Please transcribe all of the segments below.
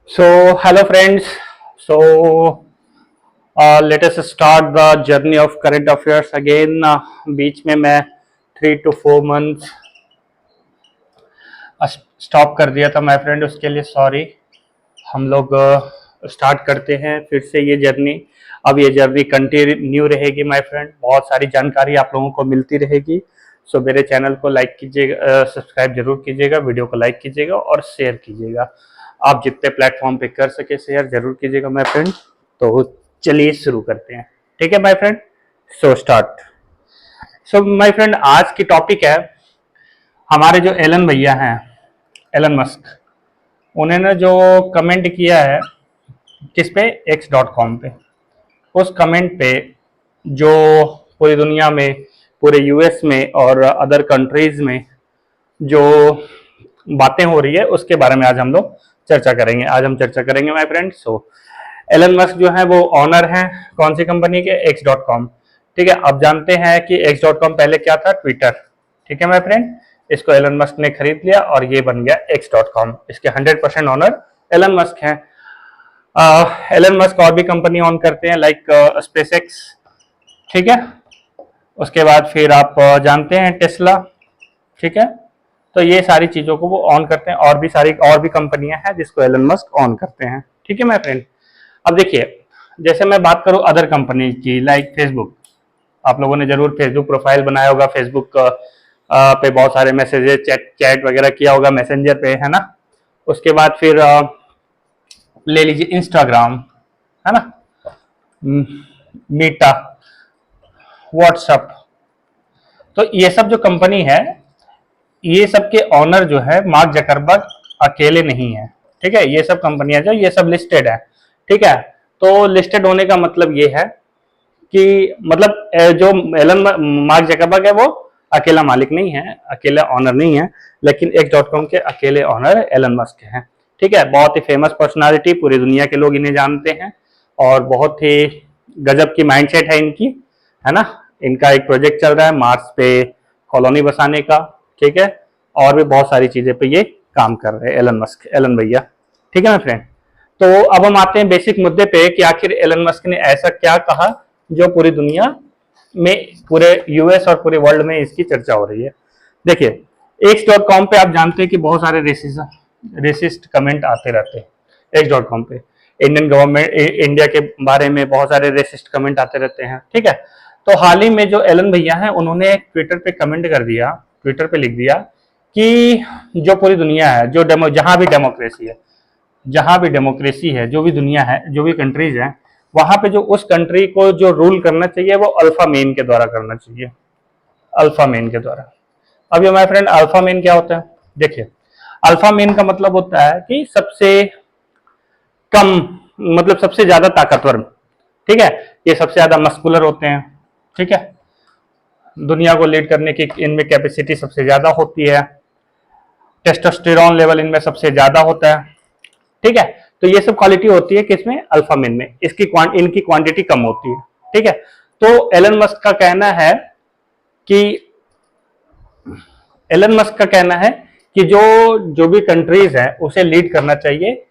Hello friends. So, let us start the journey of current affairs again. बीच में मैं 3 to 4 months stop कर दिया था माय फ्रेंड, उसके लिए सॉरी। हम लोग स्टार्ट करते हैं फिर से ये जर्नी। अब ये जर्नी कंटिन्यू रहेगी माय फ्रेंड, बहुत सारी जानकारी आप लोगों को मिलती रहेगी। सो मेरे चैनल को लाइक कीजिएगा, सब्सक्राइब जरूर कीजिएगा, वीडियो को लाइक कीजिएगा और शेयर कीजिएगा। आप जितने प्लेटफॉर्म पे कर सके शेयर जरूर कीजिएगा माय फ्रेंड। तो चलिए शुरू करते हैं, ठीक है my friend. So start. So my friend, आज की टॉपिक है हमारे जो एलन भैया हैं, एलन मस्क। उन्होंने जो कमेंट किया है किस पे, x.com पे। उस कमेंट पे जो पूरी दुनिया में, पूरे यूएस में और अदर कंट्रीज में जो बातें हो रही है उसके बारे में आज हम लोग चर्चा करेंगे। आज हम चर्चा करेंगे my friend. So Elon Musk जो है वो ऑनर हैं कौन सी कंपनी के, x.com। ठीक है, अब जानते हैं कि x.com पहले क्या था, ट्विटर। ठीक है माय फ्रेंड, इसको एलन मस्क ने खरीद लिया और ये बन गया x.com। इसके 100% ऑनर एलन मस्क हैं। एलन मस्क और भी कंपनी ऑन करते हैं लाइक स्पेसएक्स। ठीक है, उसके बाद फिर आप जानते हैं टेस्ला। ठीक है, तो ये सारी चीजों को वो ऑन करते हैं। और भी कंपनियां हैं जिसको एलन मस्क ऑन करते हैं। ठीक है माय फ्रेंड। अब देखिए, जैसे मैं बात करूं अदर कंपनी की लाइक फेसबुक। आप लोगों ने जरूर फेसबुक प्रोफाइल बनाया होगा, फेसबुक पे बहुत सारे मैसेजेस चैट वगैरह किया होगा मैसेंजर पे, है ना। उसके बाद फिर ले लीजिए इंस्टाग्राम, है ना, मीटा, व्हाट्सएप। तो ये सब जो कंपनी है, ये सब के ऑनर जो है मार्क जकरबर्ग अकेले नहीं है। ठीक है, ये सब कंपनियां जो ये सब लिस्टेड है। ठीक है, तो लिस्टेड होने का मतलब ये है कि मतलब जो एलन मार्क जकरबर्ग है वो अकेला मालिक नहीं है, अकेला ऑनर नहीं है, लेकिन x.com के अकेले ऑनर एलन मस्क हैं। ठीक है, बहुत ही फेमस पर्सनालिटी, पूरी दुनिया के लोग इन्हें जानते हैं और बहुत ही गजब की माइंडसेट है इनकी, है ना। इनका एक प्रोजेक्ट चल रहा है मार्स पे कॉलोनी बसाने का। ठीक है, और भी बहुत सारी चीजें पे ये काम कर रहे हैं एलन मस्क, एलन भैया। ठीक है ना फ्रेंड। तो अब हम आते हैं बेसिक मुद्दे पे कि आखिर एलन मस्क ने ऐसा क्या कहा जो पूरी दुनिया में, पूरे यूएस और पूरे वर्ल्ड में इसकी चर्चा हो रही है। देखिए, x.com पे आप जानते हैं कि बहुत सारे रेसिस्ट कमेंट आते रहते हैं x.com पे। इंडियन गवर्नमेंट, इंडिया के बारे में बहुत सारे रेसिस्ट कमेंट आते रहते हैं। ठीक है, तो हाल ही में जो एलन भैया हैं उन्होंने ट्विटर पे कमेंट कर दिया, ट्विटर पे लिख दिया कि जो पूरी दुनिया है, जो जहां भी डेमोक्रेसी है, जहां भी डेमोक्रेसी है, जो भी दुनिया है, जो भी कंट्रीज है, वहां पे जो उस कंट्री को जो रूल करना चाहिए वो अल्फा मेन के द्वारा करना चाहिए, अल्फा मेन के द्वारा। अब ये माय फ्रेंड, अल्फा मेन क्या होता है? देखिए, अल्फा मेन का मतलब होता है कि सबसे कम, मतलब सबसे ज्यादा ताकतवर। ठीक है, ये सबसे ज्यादा मस्कुलर होते हैं। ठीक है, दुनिया को लीड करने की इनमें कैपेसिटी सबसे ज्यादा होती है, टेस्टोस्टेरोन लेवल इनमें सबसे ज्यादा होता है। ठीक है, तो ये सब क्वालिटी होती है किसमें, अल्फा मेन में। इनकी क्वांटिटी कम होती है। ठीक है, तो कि एलन मस्क का कहना है कि जो जो भी कंट्रीज है उसे लीड करना चाहिए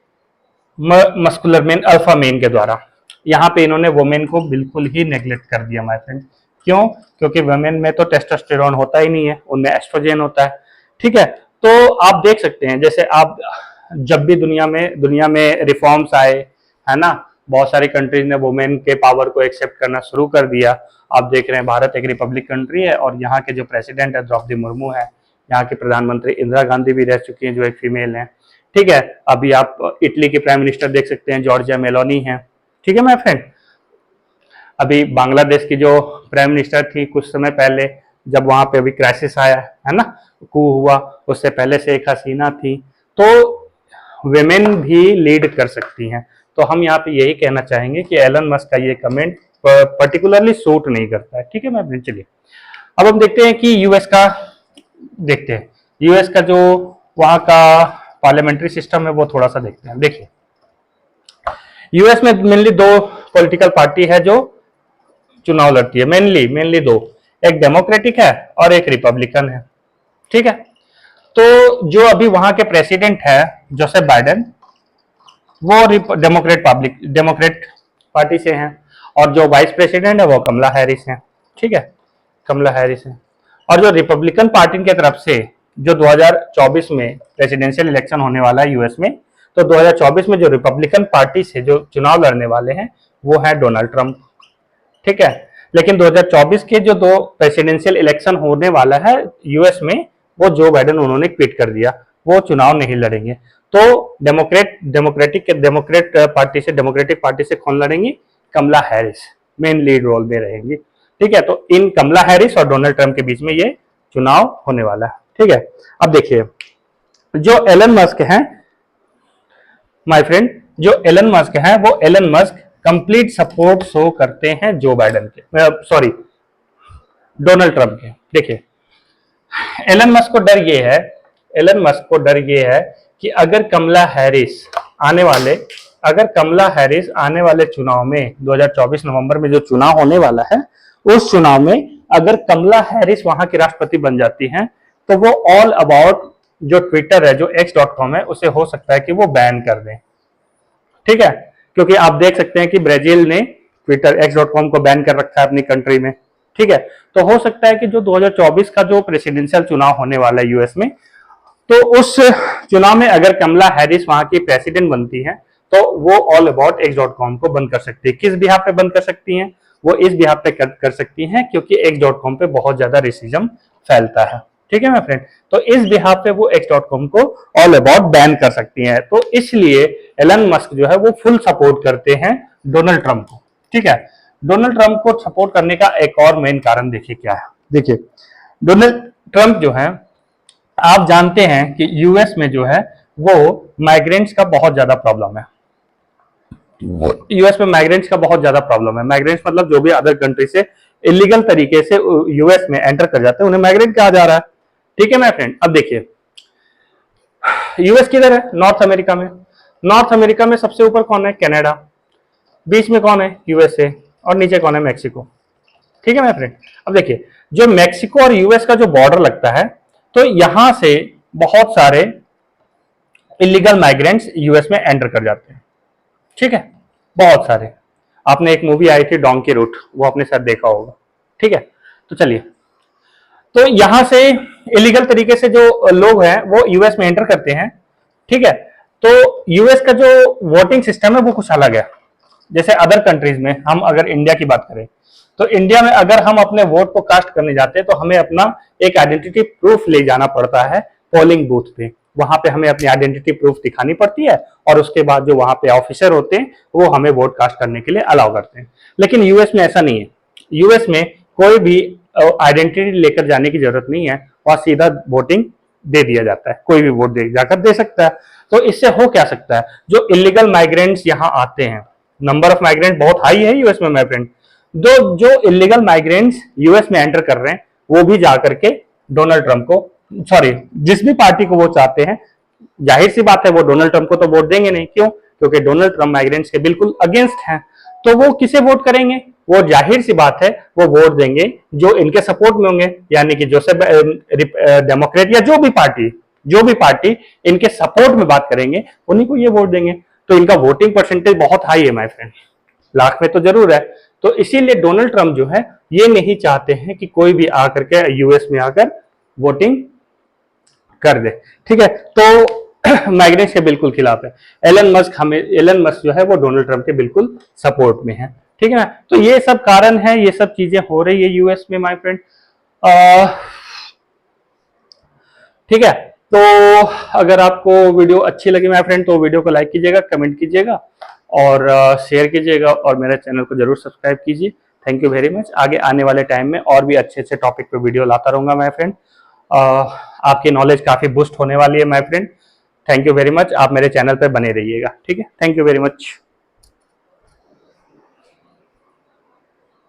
मस्कुलर मेन, अल्फा मेन के द्वारा। यहाँ पे इन्होंने वुमेन को बिल्कुल ही नेग्लेक्ट कर दिया माय फ्रेंड। क्यों? क्योंकि वुमेन में तो टेस्टोस्टेरोन होता ही नहीं है, उनमें एस्ट्रोजन होता है। ठीक है, तो आप देख सकते हैं जैसे आप जब भी दुनिया में रिफॉर्म्स आए, है ना, बहुत सारी कंट्रीज ने वुमेन के पावर को एक्सेप्ट करना शुरू कर दिया। आप देख रहे हैं भारत एक रिपब्लिक कंट्री है और यहाँ के जो प्रेसिडेंट है द्रौपदी मुर्मू है, यहाँ के प्रधानमंत्री इंदिरा गांधी भी रह चुकी हैं जो एक फीमेल है। ठीक है, अभी आप इटली के प्राइम मिनिस्टर देख सकते हैं, जॉर्जिया मेलोनी है। ठीक है माय फ्रेंड, अभी बांग्लादेश की जो प्राइम मिनिस्टर थी कुछ समय पहले, जब वहां पे अभी क्राइसिस आया, है ना, कू हुआ, उससे पहले से एक हसीना थी। तो वेमेन भी लीड कर सकती हैं। तो हम यहाँ पे यही कहना चाहेंगे कि एलन मस्क का ये कमेंट पर्टिकुलरली सूट नहीं करता है। ठीक है मैं, चलिए अब हम देखते हैं कि यूएस का, देखते हैं यूएस का जो वहां का पार्लियामेंट्री सिस्टम है वो थोड़ा सा देखते हैं। देखिए, यूएस में मेनली दो पॉलिटिकल पार्टी है जो चुनाव लड़ती है, मेनली दो, एक डेमोक्रेटिक है और एक रिपब्लिकन है। ठीक है, तो जो अभी वहां के प्रेसिडेंट है जोसेफ बाइडेन, वो डेमोक्रेट पार्टी से हैं, और जो वाइस प्रेसिडेंट है वो कमला हैरिस हैं, ठीक है, कमला हैरिस हैं। और जो रिपब्लिकन पार्टी की तरफ से जो 2024 में प्रेसिडेंशियल इलेक्शन होने वाला है यूएस में, तो 2024 में जो रिपब्लिकन पार्टी से जो चुनाव लड़ने वाले हैं वो है डोनाल्ड ट्रंप, ठीक है। लेकिन 2024 के जो दो प्रेसिडेंशियल इलेक्शन होने वाला है यूएस में, वो जो बाइडेन उन्होंने क्विट कर दिया, वो चुनाव नहीं लड़ेंगे। तो डेमोक्रेटिक पार्टी से कौन लड़ेंगी? कमला हैरिस मेन लीड रोल में रहेंगी, ठीक है। तो इन कमला हैरिस और डोनाल्ड ट्रंप के बीच में ये चुनाव होने वाला है, ठीक है। अब देखिए, जो एलन मस्क हैं माय फ्रेंड, जो एलन मस्क हैं, वो Elon Musk complete support show करते हैं जो बाइडेन के, सॉरी, डोनाल्ड ट्रंप के। देखिए, एलन मस्क को डर ये है, एलन मस्क को डर ये है कि अगर कमला हैरिस आने वाले चुनाव में 2024 नवंबर में जो चुनाव होने वाला है, उस चुनाव में अगर कमला हैरिस वहां की राष्ट्रपति बन जाती हैं, तो वो ऑल अबाउट जो ट्विटर है, जो x.com है, उसे हो सकता है कि वो बैन कर दें, ठीक है। क्योंकि आप देख सकते हैं कि ब्राजील ने ट्विटर x.com को बैन कर रखा है अपनी कंट्री में, ठीक है। तो हो सकता है कि जो 2024 का जो प्रेसिडेंशियल चुनाव होने वाला है यूएस में, तो उस चुनाव में अगर कमला हैरिस वहां की प्रेसिडेंट बनती है, तो वो ऑल अबाउट x.com को बंद कर सकती है। किस बिहाफ पे बंद कर सकती हैं? वो इस बिहाफ पे कर सकती हैं क्योंकि x.com पे बहुत ज्यादा रेसिज्म फैलता है, ठीक है मेरे फ्रेंड। तो इस बिहाफ पे वो x.com को ऑल अबाउट बैन कर सकती हैं। तो इसलिए एलन मस्क जो है वो फुल सपोर्ट करते हैं डोनाल्ड ट्रंप को, ठीक है। डोनाल्ड ट्रंप को सपोर्ट करने का एक और मेन कारण देखिए क्या है। देखिए, डोनाल्ड ट्रंप जो है, आप जानते हैं कि यूएस में जो है वो माइग्रेंट्स का बहुत ज्यादा प्रॉब्लम है। यूएस में माइग्रेंट्स का बहुत ज्यादा प्रॉब्लम है। माइग्रेंट्स मतलब जो भी अदर कंट्री से इलीगल तरीके से यूएस में एंटर कर जाते हैं, उन्हें माइग्रेंट कहा जा रहा है, ठीक है मेरे फ्रेंड। अब देखिए, यूएस किधर है? नॉर्थ अमेरिका में। नॉर्थ अमेरिका में सबसे ऊपर कौन है? कनाडा। बीच में कौन है? यूएसए। और नीचे कौन है? मैक्सिको, ठीक है मेरे फ्रेंड। अब देखिए, जो मैक्सिको और यूएस का जो बॉर्डर लगता है, तो यहां से बहुत सारे इलीगल माइग्रेंट्स यूएस में एंटर कर जाते हैं, ठीक है, बहुत सारे। आपने एक मूवी आई थी डोंकी रूट, वो आपने शायद देखा होगा, ठीक है। तो चलिए, तो यहां से इलीगल तरीके से जो लोग हैं वो यूएस में एंटर करते हैं, ठीक है। तो यूएस का जो वोटिंग सिस्टम है वो कुछ अलग है। जैसे अदर कंट्रीज में, हम अगर इंडिया की बात करें, तो इंडिया में अगर हम अपने वोट को कास्ट करने जाते हैं तो हमें अपना एक आइडेंटिटी प्रूफ ले जाना पड़ता है पोलिंग बूथ पे। वहां पे हमें अपनी आइडेंटिटी प्रूफ दिखानी पड़ती है, और उसके बाद जो वहां पे ऑफिसर होते हैं वो हमें वोट कास्ट करने के लिए अलाउ करते हैं। लेकिन यूएस में ऐसा नहीं है। यूएस में कोई भी आइडेंटिटी लेकर जाने की जरूरत नहीं है, वहां सीधा वोटिंग दे दिया जाता है, कोई भी वोट जाकर दे सकता है। तो इससे हो क्या सकता है, जो इलीगल माइग्रेंट्स यहाँ आते हैं, नंबर ऑफ माइग्रेंट बहुत हाई है यूएस में माय फ्रेंड, जो इलीगल माइग्रेंट्स यूएस में एंटर कर रहे हैं, वो भी जाकर के डोनाल्ड ट्रंप को, सॉरी, जिस भी पार्टी को वो चाहते हैं, जाहिर सी बात है वो डोनाल्ड ट्रंप को तो वोट देंगे नहीं। क्यों? क्योंकि डोनाल्ड ट्रंप माइग्रेंट्स के बिल्कुल अगेंस्ट हैं। तो वो किसे वोट करेंगे? वो जाहिर सी बात है वो वोट देंगे जो इनके सपोर्ट में होंगे, यानी कि जोसेफ डेमोक्रेट या जो भी पार्टी इनके सपोर्ट में बात करेंगे, उन्हीं को ये वोट देंगे। तो इनका वोटिंग परसेंटेज बहुत हाई है माय फ्रेंड, लाख में तो जरूर है। तो इसीलिए डोनाल्ड ट्रंप जो है ये नहीं चाहते हैं कि कोई भी आकर के यूएस में आकर वोटिंग कर दे, ठीक है। तो माइग्रेंट्स के बिल्कुल खिलाफ है। एलन मस्क जो है वो डोनाल्ड ट्रंप के बिल्कुल सपोर्ट में है, ठीक है ना। तो ये सब कारण है, ये सब चीजें हो रही है यूएस में माय फ्रेंड, ठीक है। तो अगर आपको वीडियो अच्छी लगी माय फ्रेंड, तो वीडियो को लाइक कीजिएगा, कमेंट कीजिएगा और शेयर कीजिएगा, और मेरे चैनल को जरूर सब्सक्राइब कीजिए। Thank you very much. आगे आने वाले टाइम में और भी अच्छे अच्छे टॉपिक पे वीडियो लाता रहूंगा माय फ्रेंड। आपकी नॉलेज काफी बूस्ट होने वाली है my friend. Thank you very much. आप मेरे चैनल पे बने रहिएगा, ठीक है। Thank you very much.